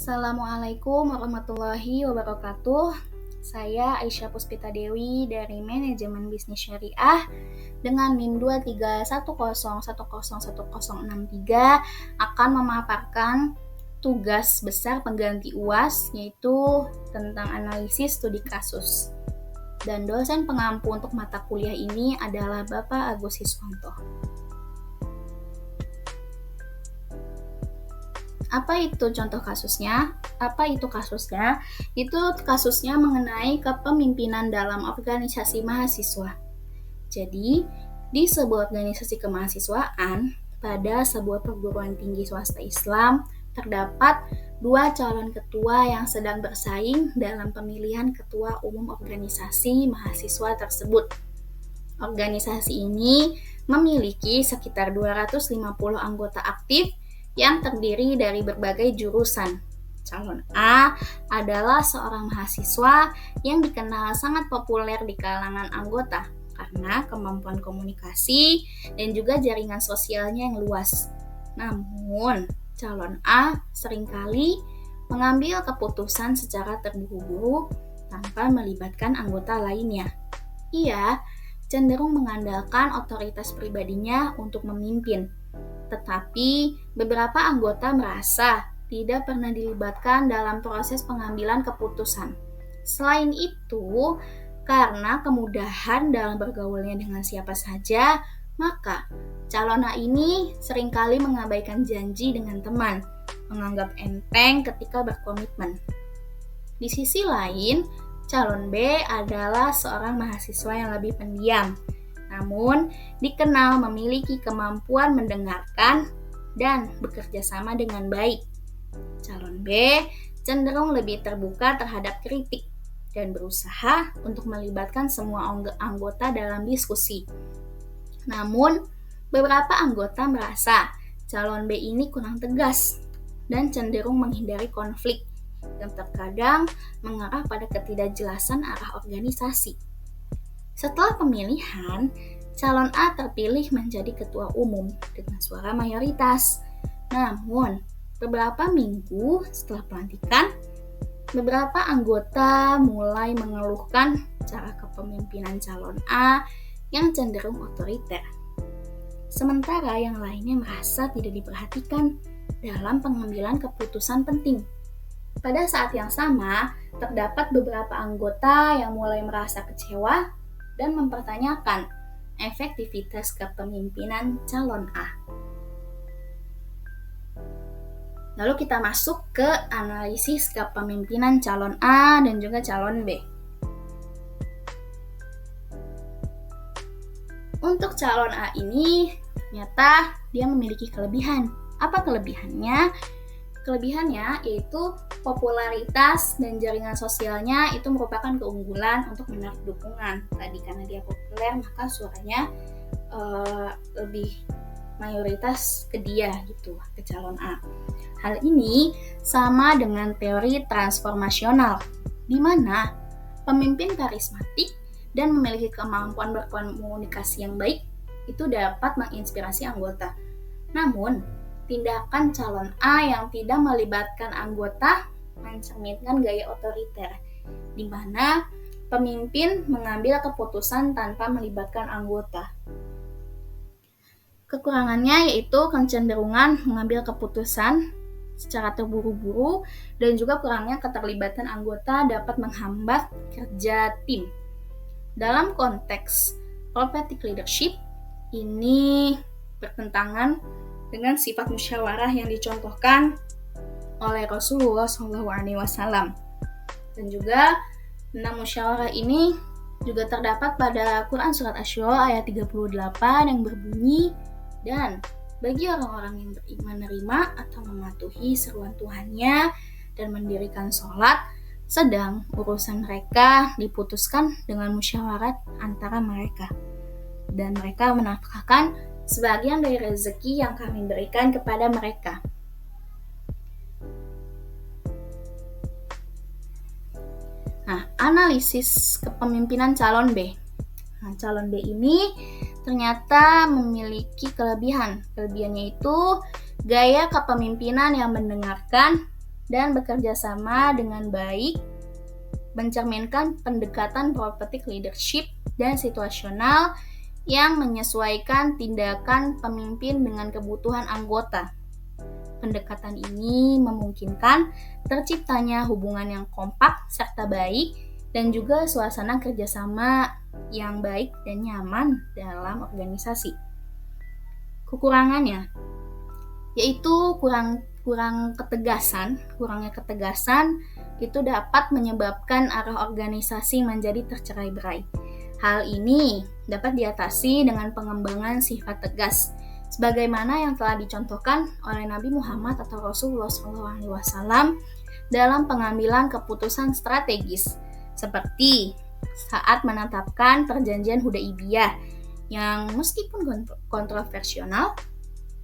Assalamualaikum warahmatullahi wabarakatuh. Saya Aisyah Puspita Dewi dari Manajemen Bisnis Syariah dengan NIM 23101011063 akan memaparkan tugas besar pengganti UAS, yaitu tentang analisis studi kasus. Dan dosen pengampu untuk mata kuliah ini adalah Bapak Agus Hiswanto. Apa itu contoh kasusnya? Apa itu kasusnya? Itu kasusnya mengenai kepemimpinan dalam organisasi mahasiswa. Jadi, di sebuah organisasi kemahasiswaan, pada sebuah perguruan tinggi swasta Islam, terdapat dua calon ketua yang sedang bersaing dalam pemilihan ketua umum organisasi mahasiswa tersebut. Organisasi ini memiliki sekitar 250 anggota aktif yang terdiri dari berbagai jurusan. Calon A adalah seorang mahasiswa yang dikenal sangat populer di kalangan anggota karena kemampuan komunikasi dan juga jaringan sosialnya yang luas. Namun, calon A seringkali mengambil keputusan secara terburu-buru tanpa melibatkan anggota lainnya. Ia cenderung mengandalkan otoritas pribadinya untuk memimpin. Tetapi beberapa anggota merasa tidak pernah dilibatkan dalam proses pengambilan keputusan. Selain itu, karena kemudahan dalam bergaulnya dengan siapa saja, maka calon A ini seringkali mengabaikan janji dengan teman, menganggap enteng ketika berkomitmen. Di sisi lain, calon B adalah seorang mahasiswa yang lebih pendiam, namun dikenal memiliki kemampuan mendengarkan dan bekerja sama dengan baik. Calon B cenderung lebih terbuka terhadap kritik dan berusaha untuk melibatkan semua anggota dalam diskusi. Namun, beberapa anggota merasa calon B ini kurang tegas dan cenderung menghindari konflik yang terkadang mengarah pada ketidakjelasan arah organisasi. Setelah pemilihan, calon A terpilih menjadi ketua umum dengan suara mayoritas. Namun, beberapa minggu setelah pelantikan, beberapa anggota mulai mengeluhkan cara kepemimpinan calon A yang cenderung otoriter. Sementara yang lainnya merasa tidak diperhatikan dalam pengambilan keputusan penting. Pada saat yang sama, terdapat beberapa anggota yang mulai merasa kecewa dan mempertanyakan efektivitas kepemimpinan calon A. Lalu kita masuk ke analisis kepemimpinan calon A dan juga calon B. Untuk calon A ini, ternyata dia memiliki kelebihan. Apa kelebihannya? Kelebihannya yaitu popularitas dan jaringan sosialnya itu merupakan keunggulan untuk menarik dukungan. Tadi karena dia populer, maka suaranya lebih mayoritas ke dia gitu, ke calon A. Hal ini sama dengan teori transformasional, di mana pemimpin karismatik dan memiliki kemampuan berkomunikasi yang baik itu dapat menginspirasi anggota. Namun, tindakan calon A yang tidak melibatkan anggota mencerminkan gaya otoriter, di mana pemimpin mengambil keputusan tanpa melibatkan anggota. Kekurangannya yaitu kecenderungan mengambil keputusan secara terburu-buru dan juga kurangnya keterlibatan anggota dapat menghambat kerja tim. Dalam konteks prophetic leadership, ini bertentangan dengan sifat musyawarah yang dicontohkan oleh Rasulullah SAW. Dan juga tentang musyawarah ini juga terdapat pada Quran Surat Asy-Syura ayat 38 yang berbunyi, dan bagi orang-orang yang beriman menerima atau mematuhi seruan Tuhannya dan mendirikan sholat, sedang urusan mereka diputuskan dengan musyawarat antara mereka. Dan mereka menafkahkan sebagian dari rezeki yang kami berikan kepada mereka. Nah, analisis kepemimpinan calon B. Nah, calon B ini ternyata memiliki kelebihan. Kelebihannya itu gaya kepemimpinan yang mendengarkan dan bekerja sama dengan baik, mencerminkan pendekatan prophetic leadership dan situasional yang menyesuaikan tindakan pemimpin dengan kebutuhan anggota. Pendekatan ini memungkinkan terciptanya hubungan yang kompak serta baik dan juga suasana kerjasama yang baik dan nyaman dalam organisasi. Kekurangannya yaitu kurangnya ketegasan itu dapat menyebabkan arah organisasi menjadi tercerai-berai. Hal ini dapat diatasi dengan pengembangan sifat tegas, sebagaimana yang telah dicontohkan oleh Nabi Muhammad atau Rasulullah SAW dalam pengambilan keputusan strategis, seperti saat menetapkan perjanjian Hudaibiyah yang meskipun kontroversial,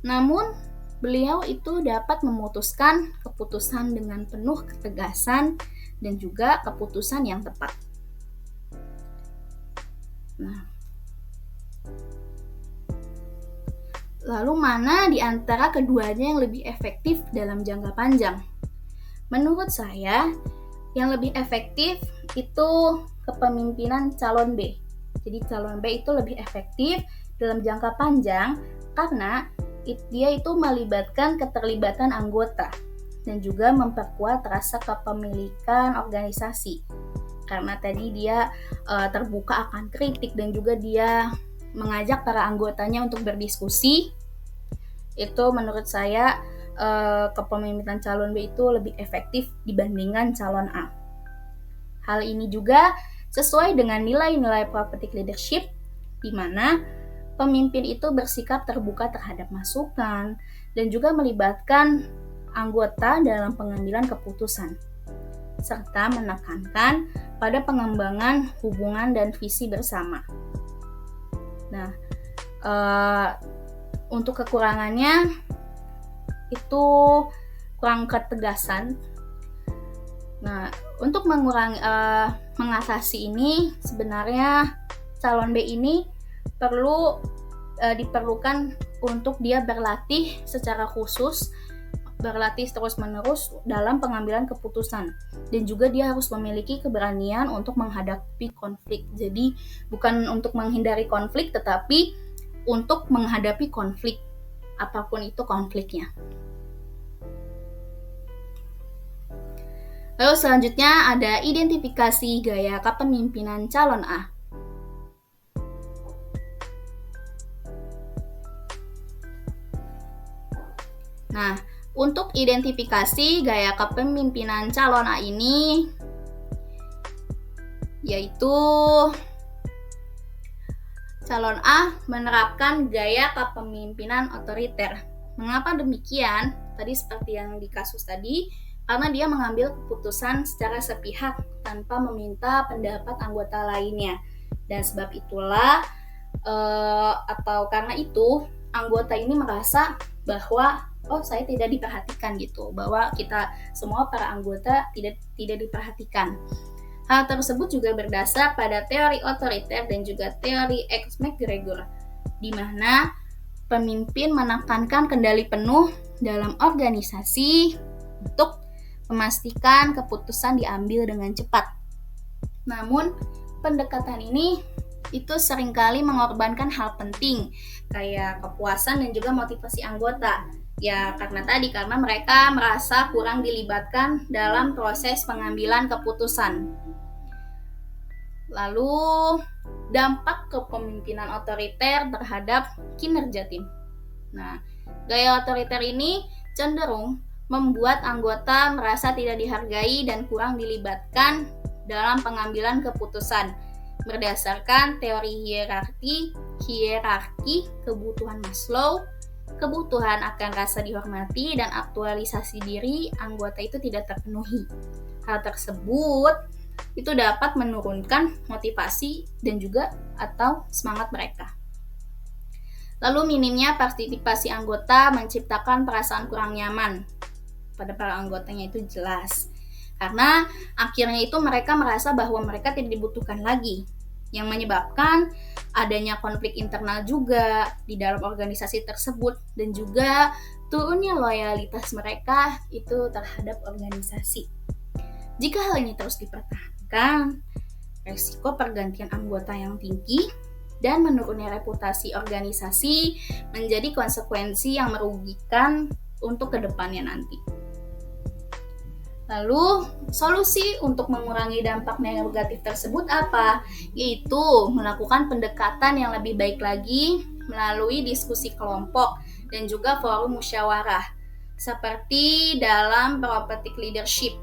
namun beliau itu dapat memutuskan keputusan dengan penuh ketegasan dan juga keputusan yang tepat. Nah, lalu mana di antara keduanya yang lebih efektif dalam jangka panjang? Menurut saya, yang lebih efektif itu kepemimpinan calon B. Jadi calon B itu lebih efektif dalam jangka panjang karena dia itu melibatkan keterlibatan anggota dan juga memperkuat rasa kepemilikan organisasi. Karena tadi dia terbuka akan kritik dan juga dia mengajak para anggotanya untuk berdiskusi. Itu menurut saya kepemimpinan calon B itu lebih efektif dibandingkan calon A. Hal ini juga sesuai dengan nilai-nilai prophetic leadership, di mana pemimpin itu bersikap terbuka terhadap masukan dan juga melibatkan anggota dalam pengambilan keputusan, serta menekankan pada pengembangan hubungan dan visi bersama. Nah, untuk kekurangannya itu kurang ketegasan. Nah, untuk mengatasi ini sebenarnya calon B ini diperlukan untuk dia berlatih secara khusus, berlatih terus-menerus dalam pengambilan keputusan, dan juga dia harus memiliki keberanian untuk menghadapi konflik. Jadi bukan untuk menghindari konflik, tetapi untuk menghadapi konflik, apapun itu konfliknya. Lalu selanjutnya ada identifikasi gaya kepemimpinan calon A. Nah, untuk identifikasi gaya kepemimpinan calon A ini yaitu calon A menerapkan gaya kepemimpinan otoriter. Mengapa demikian? Tadi seperti yang di kasus tadi, karena dia mengambil keputusan secara sepihak tanpa meminta pendapat anggota lainnya. Dan sebab itulah atau karena itu anggota ini merasa bahwa saya tidak diperhatikan gitu, bahwa kita semua para anggota tidak diperhatikan. Hal tersebut juga berdasar pada teori otoriter dan juga teori X. McGregor, di mana pemimpin menekankan kendali penuh dalam organisasi untuk memastikan keputusan diambil dengan cepat. Namun, pendekatan ini itu seringkali mengorbankan hal penting kayak kepuasan dan juga motivasi anggota. Ya, karena mereka merasa kurang dilibatkan dalam proses pengambilan keputusan. Lalu, dampak kepemimpinan otoriter terhadap kinerja tim. Nah, gaya otoriter ini cenderung membuat anggota merasa tidak dihargai dan kurang dilibatkan dalam pengambilan keputusan berdasarkan teori hierarki kebutuhan Maslow. Kebutuhan akan rasa dihormati dan aktualisasi diri anggota itu tidak terpenuhi. Hal tersebut itu dapat menurunkan motivasi dan juga atau semangat mereka. Lalu minimnya partisipasi anggota menciptakan perasaan kurang nyaman pada para anggotanya, itu jelas. Karena akhirnya itu mereka merasa bahwa mereka tidak dibutuhkan lagi. yang menyebabkan adanya konflik internal juga di dalam organisasi tersebut dan juga turunnya loyalitas mereka itu terhadap organisasi. Jika hal ini terus dipertahankan, resiko pergantian anggota yang tinggi dan menurunnya reputasi organisasi menjadi konsekuensi yang merugikan untuk kedepannya nanti. Lalu, solusi untuk mengurangi dampak negatif tersebut apa? Yaitu melakukan pendekatan yang lebih baik lagi melalui diskusi kelompok dan juga forum musyawarah, seperti dalam prophetic leadership,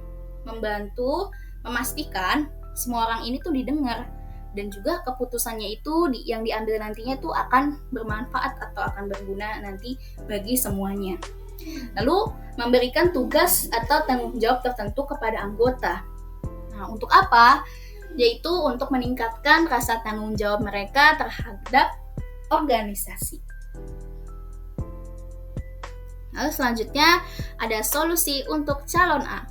membantu memastikan semua orang ini tuh didengar dan juga keputusannya itu yang diambil nantinya tuh akan bermanfaat atau akan berguna nanti bagi semuanya. Lalu memberikan tugas atau tanggung jawab tertentu kepada anggota. Nah, untuk apa? Yaitu untuk meningkatkan rasa tanggung jawab mereka terhadap organisasi. Lalu selanjutnya ada solusi untuk calon A.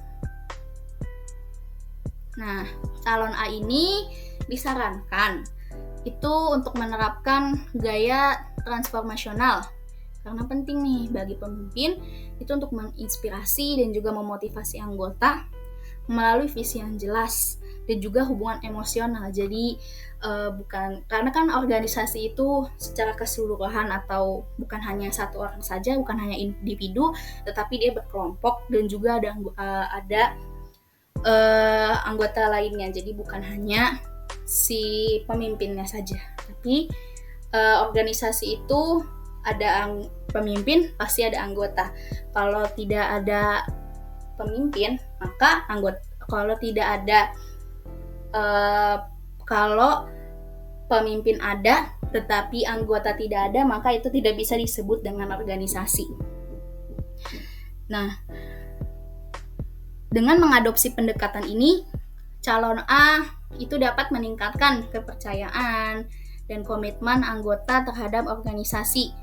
Nah, calon A ini disarankan itu untuk menerapkan gaya transformasional. Karena penting nih bagi pemimpin itu untuk menginspirasi dan juga memotivasi anggota melalui visi yang jelas dan juga hubungan emosional. Jadi bukan karena kan organisasi itu secara keseluruhan atau bukan hanya satu orang saja, bukan hanya individu, tetapi dia berkelompok dan juga ada anggota lainnya. Jadi bukan hanya si pemimpinnya saja, tapi organisasi itu ada pemimpin, pasti ada anggota. Kalau tidak ada pemimpin, maka kalau pemimpin ada tetapi anggota tidak ada, maka itu tidak bisa disebut dengan organisasi. Nah, dengan mengadopsi pendekatan ini, calon A itu dapat meningkatkan kepercayaan dan komitmen anggota terhadap organisasi.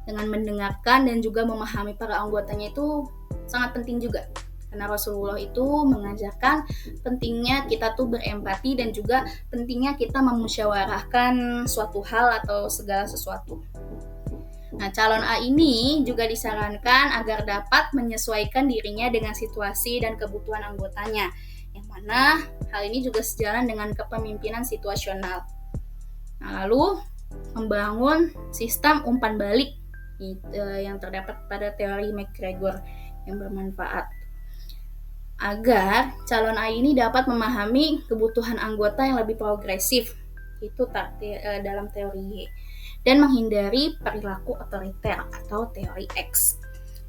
Dengan mendengarkan dan juga memahami para anggotanya itu sangat penting juga. Karena Rasulullah itu mengajarkan pentingnya kita tuh berempati dan juga pentingnya kita memusyawarahkan suatu hal atau segala sesuatu. Nah, calon A ini juga disarankan agar dapat menyesuaikan dirinya dengan situasi dan kebutuhan anggotanya, yang mana hal ini juga sejalan dengan kepemimpinan situasional. Nah, lalu membangun sistem umpan balik yang terdapat pada teori McGregor yang bermanfaat agar calon A ini dapat memahami kebutuhan anggota yang lebih progresif itu dalam teori Y dan menghindari perilaku otoriter atau teori X.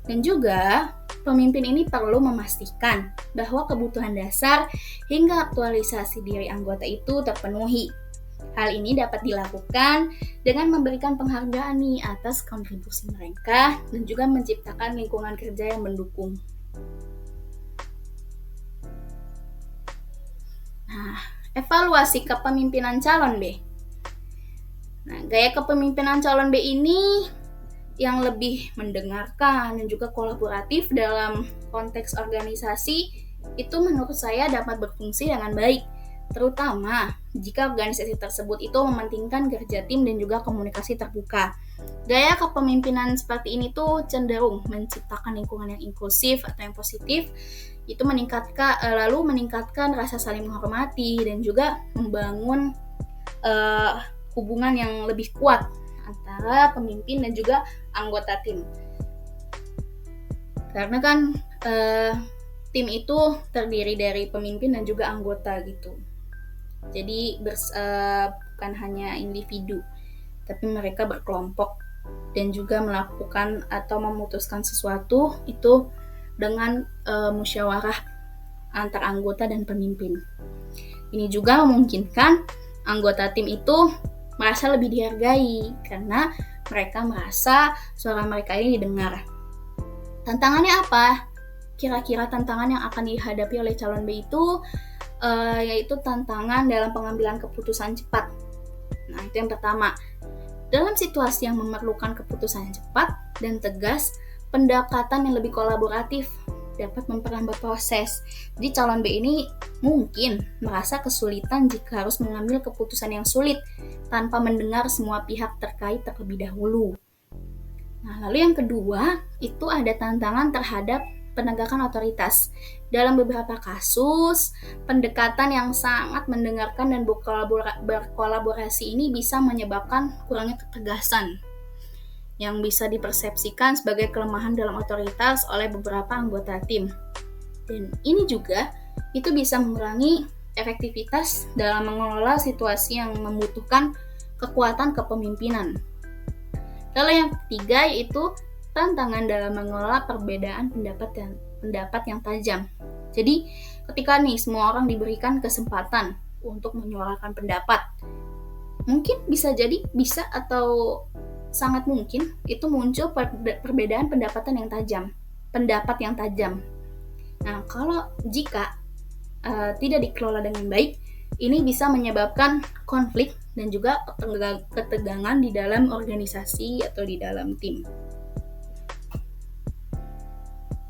Dan juga pemimpin ini perlu memastikan bahwa kebutuhan dasar hingga aktualisasi diri anggota itu terpenuhi. Hal ini dapat dilakukan dengan memberikan penghargaan atas kontribusi mereka dan juga menciptakan lingkungan kerja yang mendukung. Nah, evaluasi kepemimpinan calon B. Nah, gaya kepemimpinan calon B ini yang lebih mendengarkan dan juga kolaboratif dalam konteks organisasi itu menurut saya dapat berfungsi dengan baik. Terutama jika organisasi tersebut itu mementingkan kerja tim dan juga komunikasi terbuka. Gaya kepemimpinan seperti ini tuh cenderung menciptakan lingkungan yang inklusif atau yang positif, itu meningkatkan rasa saling menghormati dan juga membangun hubungan yang lebih kuat antara pemimpin dan juga anggota tim. Karena kan tim itu terdiri dari pemimpin dan juga anggota gitu. Jadi bukan hanya individu, tapi mereka berkelompok dan juga melakukan atau memutuskan sesuatu itu dengan musyawarah antar anggota dan pemimpin. Ini juga memungkinkan anggota tim itu merasa lebih dihargai karena mereka merasa suara mereka ini didengar. Tantangannya apa? Kira-kira tantangan yang akan dihadapi oleh calon B itu yaitu tantangan dalam pengambilan keputusan cepat. Nah, itu yang pertama. Dalam situasi yang memerlukan keputusan yang cepat dan tegas, pendekatan yang lebih kolaboratif dapat memperlambat proses. Jadi calon B ini mungkin merasa kesulitan jika harus mengambil keputusan yang sulit tanpa mendengar semua pihak terkait terlebih dahulu. Nah, lalu yang kedua, itu ada tantangan terhadap penegakan otoritas. Dalam beberapa kasus, pendekatan yang sangat mendengarkan dan berkolaborasi ini bisa menyebabkan kurangnya ketegasan yang bisa dipersepsikan sebagai kelemahan dalam otoritas oleh beberapa anggota tim. Dan ini juga itu bisa mengurangi efektivitas dalam mengelola situasi yang membutuhkan kekuatan kepemimpinan. Lalu yang ketiga yaitu tantangan dalam mengelola perbedaan pendapat yang tajam. Jadi ketika nih semua orang diberikan kesempatan untuk menyuarakan pendapat, mungkin bisa atau sangat mungkin itu muncul perbedaan pendapat yang tajam. Nah, jika tidak dikelola dengan baik, ini bisa menyebabkan konflik dan juga ketegangan di dalam organisasi atau di dalam tim.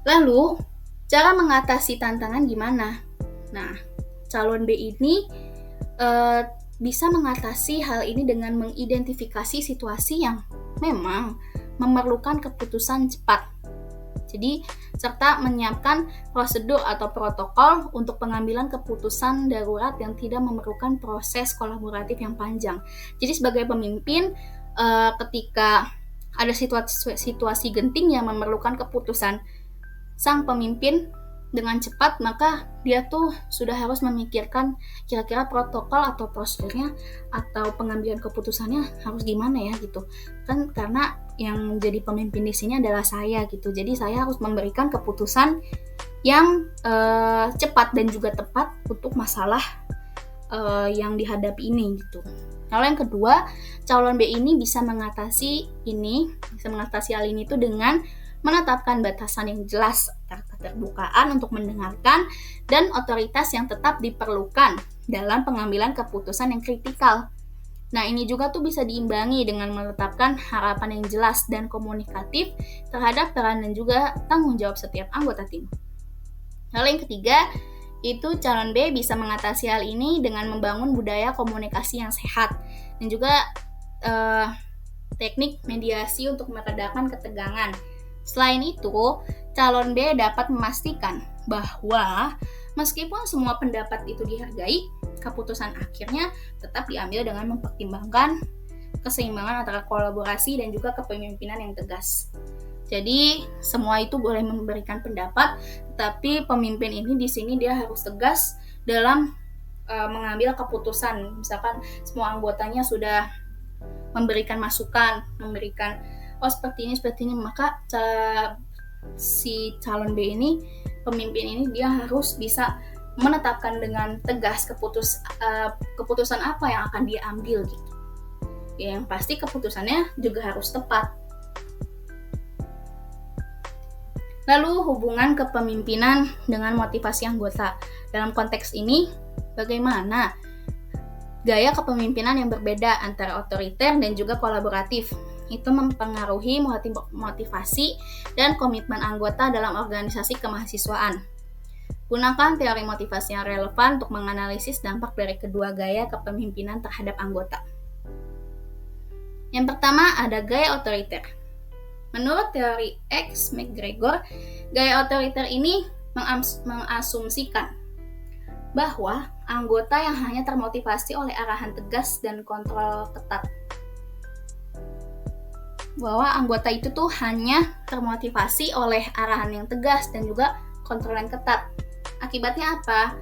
Lalu, cara mengatasi tantangan gimana? Nah, calon B ini bisa mengatasi hal ini dengan mengidentifikasi situasi yang memang memerlukan keputusan cepat. Jadi, serta menyiapkan prosedur atau protokol untuk pengambilan keputusan darurat yang tidak memerlukan proses kolaboratif yang panjang. Jadi, sebagai pemimpin, ketika ada situasi genting yang memerlukan keputusan sang pemimpin dengan cepat, maka dia tuh sudah harus memikirkan kira-kira protokol atau prosedurnya atau pengambilan keputusannya harus gimana ya gitu. Kan karena yang menjadi pemimpin di sini adalah saya gitu. Jadi saya harus memberikan keputusan yang cepat dan juga tepat untuk masalah yang dihadapi ini gitu. Lalu yang kedua, calon B ini bisa mengatasi hal ini tuh dengan menetapkan batasan yang jelas, keterbukaan untuk mendengarkan, dan otoritas yang tetap diperlukan dalam pengambilan keputusan yang kritikal. Nah, ini juga tuh bisa diimbangi dengan menetapkan harapan yang jelas dan komunikatif terhadap peran dan juga tanggung jawab setiap anggota tim. Lalu yang ketiga, itu calon B bisa mengatasi hal ini dengan membangun budaya komunikasi yang sehat dan juga teknik mediasi untuk meredakan ketegangan. Selain itu, calon B dapat memastikan bahwa meskipun semua pendapat itu dihargai, keputusan akhirnya tetap diambil dengan mempertimbangkan keseimbangan antara kolaborasi dan juga kepemimpinan yang tegas. Jadi, semua itu boleh memberikan pendapat, tetapi pemimpin ini di sini dia harus tegas dalam mengambil keputusan. Misalkan semua anggotanya sudah memberikan masukan, seperti ini, maka si calon B ini, pemimpin ini dia harus bisa menetapkan dengan tegas keputusan apa yang akan dia ambil gitu. Ya, yang pasti keputusannya juga harus tepat. Lalu hubungan kepemimpinan dengan motivasi anggota. Dalam konteks ini, bagaimana gaya kepemimpinan yang berbeda antara otoriter dan juga kolaboratif itu mempengaruhi motivasi dan komitmen anggota dalam organisasi kemahasiswaan. Gunakan teori motivasi yang relevan untuk menganalisis dampak dari kedua gaya kepemimpinan terhadap anggota. Yang pertama ada gaya otoriter. Menurut teori X. McGregor, gaya otoriter ini mengasumsikan bahwa anggota yang hanya termotivasi oleh arahan tegas dan kontrol ketat. Bahwa anggota itu tuh hanya termotivasi oleh arahan yang tegas dan juga kontrol yang ketat. Akibatnya apa?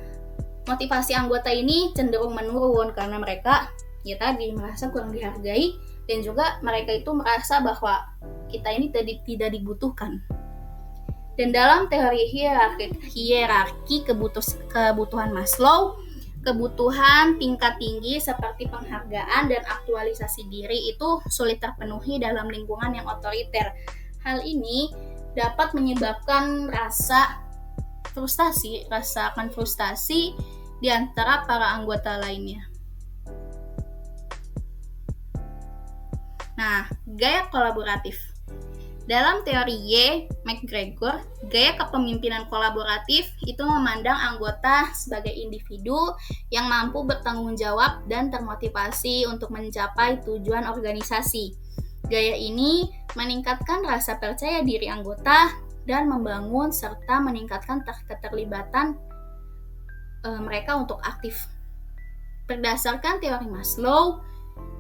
Motivasi anggota ini cenderung menurun karena mereka merasa kurang dihargai dan juga mereka itu merasa bahwa kita ini tidak dibutuhkan. Dan dalam teori hierarki kebutuhan Maslow, kebutuhan tingkat tinggi seperti penghargaan dan aktualisasi diri itu sulit terpenuhi dalam lingkungan yang otoriter. Hal ini dapat menyebabkan rasa akan frustasi di antara para anggota lainnya. Nah, gaya kolaboratif. Dalam teori McGregor, gaya kepemimpinan kolaboratif itu memandang anggota sebagai individu yang mampu bertanggung jawab dan termotivasi untuk mencapai tujuan organisasi. Gaya ini meningkatkan rasa percaya diri anggota dan membangun serta meningkatkan keterlibatan mereka untuk aktif. Berdasarkan teori Maslow,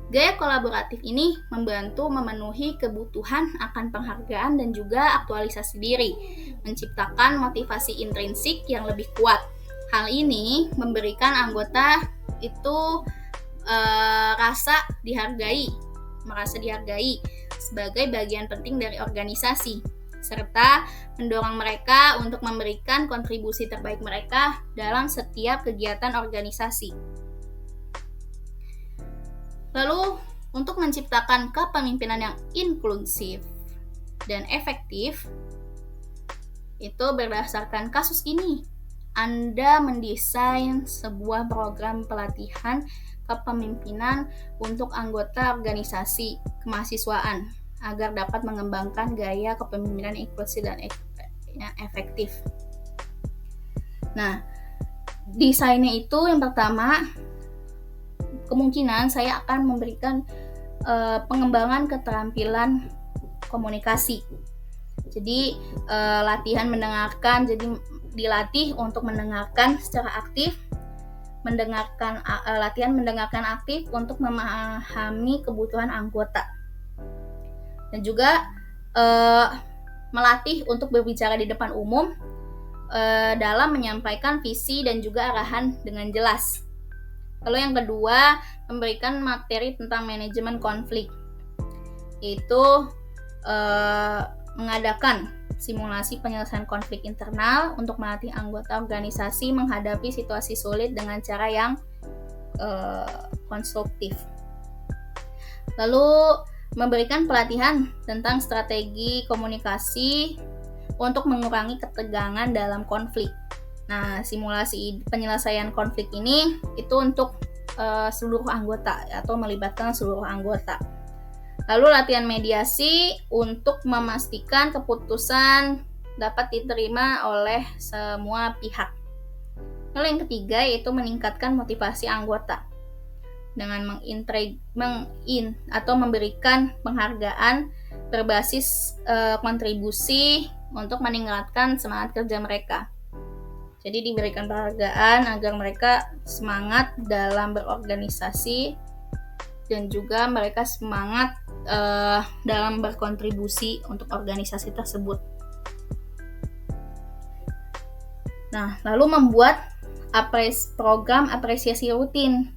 gaya kolaboratif ini membantu memenuhi kebutuhan akan penghargaan dan juga aktualisasi diri, menciptakan motivasi intrinsik yang lebih kuat. Hal ini memberikan anggota itu merasa dihargai sebagai bagian penting dari organisasi, serta mendorong mereka untuk memberikan kontribusi terbaik mereka dalam setiap kegiatan organisasi. Lalu, untuk menciptakan kepemimpinan yang inklusif dan efektif, itu berdasarkan kasus ini, Anda mendesain sebuah program pelatihan kepemimpinan untuk anggota organisasi kemahasiswaan agar dapat mengembangkan gaya kepemimpinan inklusif dan efektif. Nah, desainnya itu yang pertama, kemungkinan saya akan memberikan pengembangan keterampilan komunikasi. Jadi latihan mendengarkan, jadi dilatih untuk mendengarkan secara aktif, latihan mendengarkan aktif untuk memahami kebutuhan anggota, dan juga melatih untuk berbicara di depan umum dalam menyampaikan visi dan juga arahan dengan jelas. Lalu yang kedua, memberikan materi tentang manajemen konflik, yaitu mengadakan simulasi penyelesaian konflik internal untuk melatih anggota organisasi menghadapi situasi sulit dengan cara yang konstruktif. Lalu memberikan pelatihan tentang strategi komunikasi untuk mengurangi ketegangan dalam konflik. Nah, simulasi penyelesaian konflik ini itu untuk seluruh anggota atau melibatkan seluruh anggota. Lalu latihan mediasi untuk memastikan keputusan dapat diterima oleh semua pihak. Lalu yang ketiga yaitu meningkatkan motivasi anggota dengan memberikan penghargaan berbasis kontribusi untuk meningkatkan semangat kerja mereka. Jadi diberikan penghargaan agar mereka semangat dalam berorganisasi dan juga mereka semangat dalam berkontribusi untuk organisasi tersebut. Nah, lalu membuat program apresiasi rutin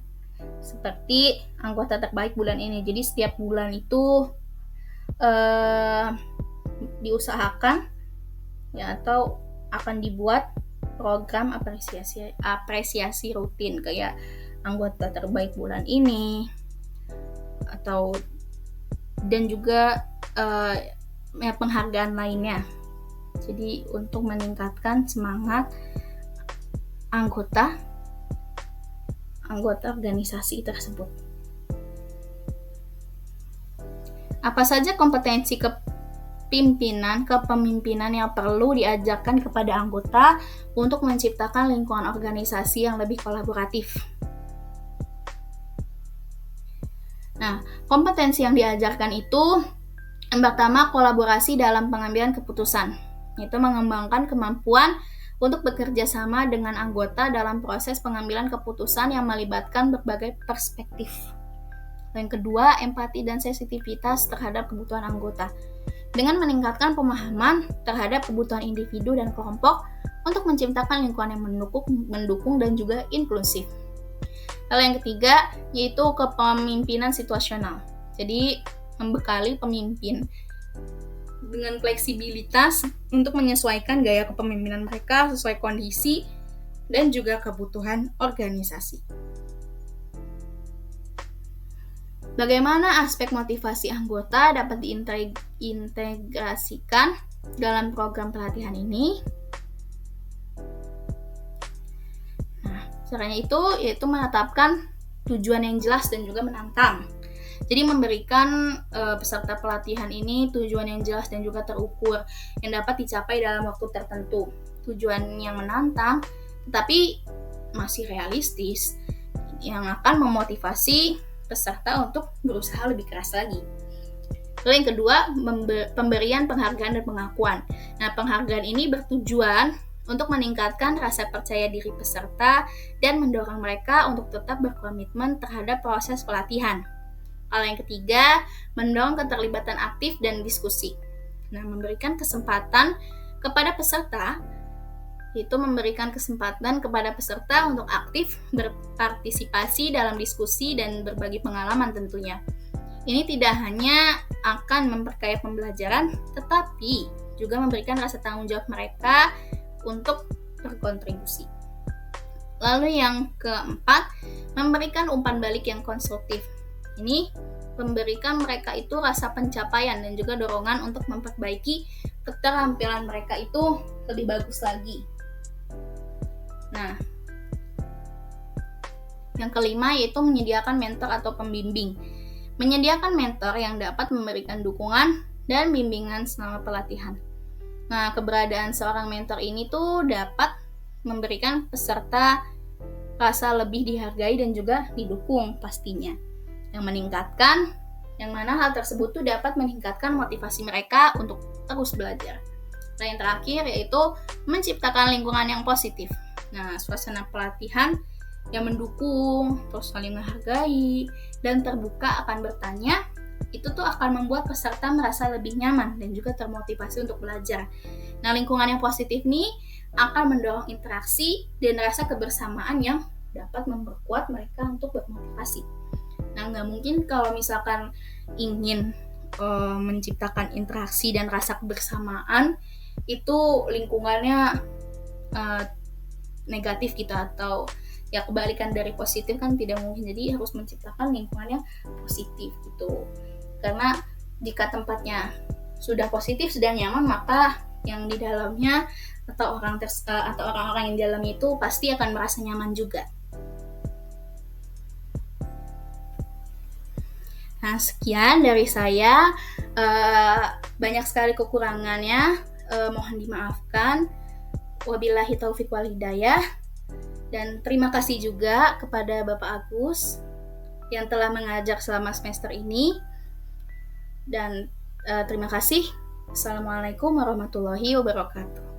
seperti anggota terbaik bulan ini. Jadi setiap bulan itu diusahakan ya atau akan dibuat program apresiasi rutin kayak anggota terbaik bulan ini atau dan juga penghargaan lainnya. Jadi untuk meningkatkan semangat anggota organisasi tersebut. Apa saja kompetensi kepemimpinan yang perlu diajarkan kepada anggota untuk menciptakan lingkungan organisasi yang lebih kolaboratif? Nah, kompetensi yang diajarkan itu yang pertama kolaborasi dalam pengambilan keputusan, yaitu mengembangkan kemampuan untuk bekerja sama dengan anggota dalam proses pengambilan keputusan yang melibatkan berbagai perspektif. Yang kedua, empati dan sensitivitas terhadap kebutuhan anggota dengan meningkatkan pemahaman terhadap kebutuhan individu dan kelompok untuk menciptakan lingkungan yang mendukung dan juga inklusif. Lalu yang ketiga yaitu kepemimpinan situasional. Jadi membekali pemimpin dengan fleksibilitas untuk menyesuaikan gaya kepemimpinan mereka sesuai kondisi dan juga kebutuhan organisasi. Bagaimana aspek motivasi anggota dapat diintegrasikan dalam program pelatihan ini? Nah, caranya itu yaitu menetapkan tujuan yang jelas dan juga menantang. Jadi memberikan peserta pelatihan ini tujuan yang jelas dan juga terukur yang dapat dicapai dalam waktu tertentu. Tujuan yang menantang tetapi masih realistis yang akan memotivasi peserta untuk berusaha lebih keras lagi. Lalu yang kedua, pemberian penghargaan dan pengakuan. Nah, penghargaan ini bertujuan untuk meningkatkan rasa percaya diri peserta dan mendorong mereka untuk tetap berkomitmen terhadap proses pelatihan. Hal yang ketiga, mendorong keterlibatan aktif dan diskusi. Nah, memberikan kesempatan kepada peserta untuk aktif berpartisipasi dalam diskusi dan berbagi pengalaman tentunya. Ini tidak hanya akan memperkaya pembelajaran, tetapi juga memberikan rasa tanggung jawab mereka untuk berkontribusi. Lalu yang keempat, memberikan umpan balik yang konstruktif. Ini memberikan mereka itu rasa pencapaian dan juga dorongan untuk memperbaiki keterampilan mereka itu lebih bagus lagi. Nah, yang kelima yaitu menyediakan mentor atau pembimbing. Menyediakan mentor yang dapat memberikan dukungan dan bimbingan selama pelatihan. Nah, keberadaan seorang mentor ini tuh dapat memberikan peserta rasa lebih dihargai dan juga didukung pastinya. Yang mana hal tersebut tuh dapat meningkatkan motivasi mereka untuk terus belajar. Dan yang terakhir yaitu menciptakan lingkungan yang positif. Nah, suasana pelatihan yang mendukung, terus saling menghargai, dan terbuka akan bertanya, itu tuh akan membuat peserta merasa lebih nyaman dan juga termotivasi untuk belajar. Nah, lingkungan yang positif nih akan mendorong interaksi dan rasa kebersamaan yang dapat memperkuat mereka untuk bermotivasi. Nah, nggak mungkin kalau misalkan ingin menciptakan interaksi dan rasa kebersamaan, itu lingkungannya negatif gitu atau ya kebalikan dari positif kan tidak mungkin. Jadi harus menciptakan lingkungan yang positif gitu. Karena jika tempatnya sudah positif, sudah nyaman, maka yang di dalamnya atau orang-orang yang di dalamnya itu pasti akan merasa nyaman juga. Nah, sekian dari saya. Banyak sekali kekurangannya, mohon dimaafkan. Wabillahi taufiq wal hidayah. Dan terima kasih juga kepada Bapak Agus yang telah mengajar selama semester ini. Dan terima kasih. Assalamualaikum warahmatullahi wabarakatuh.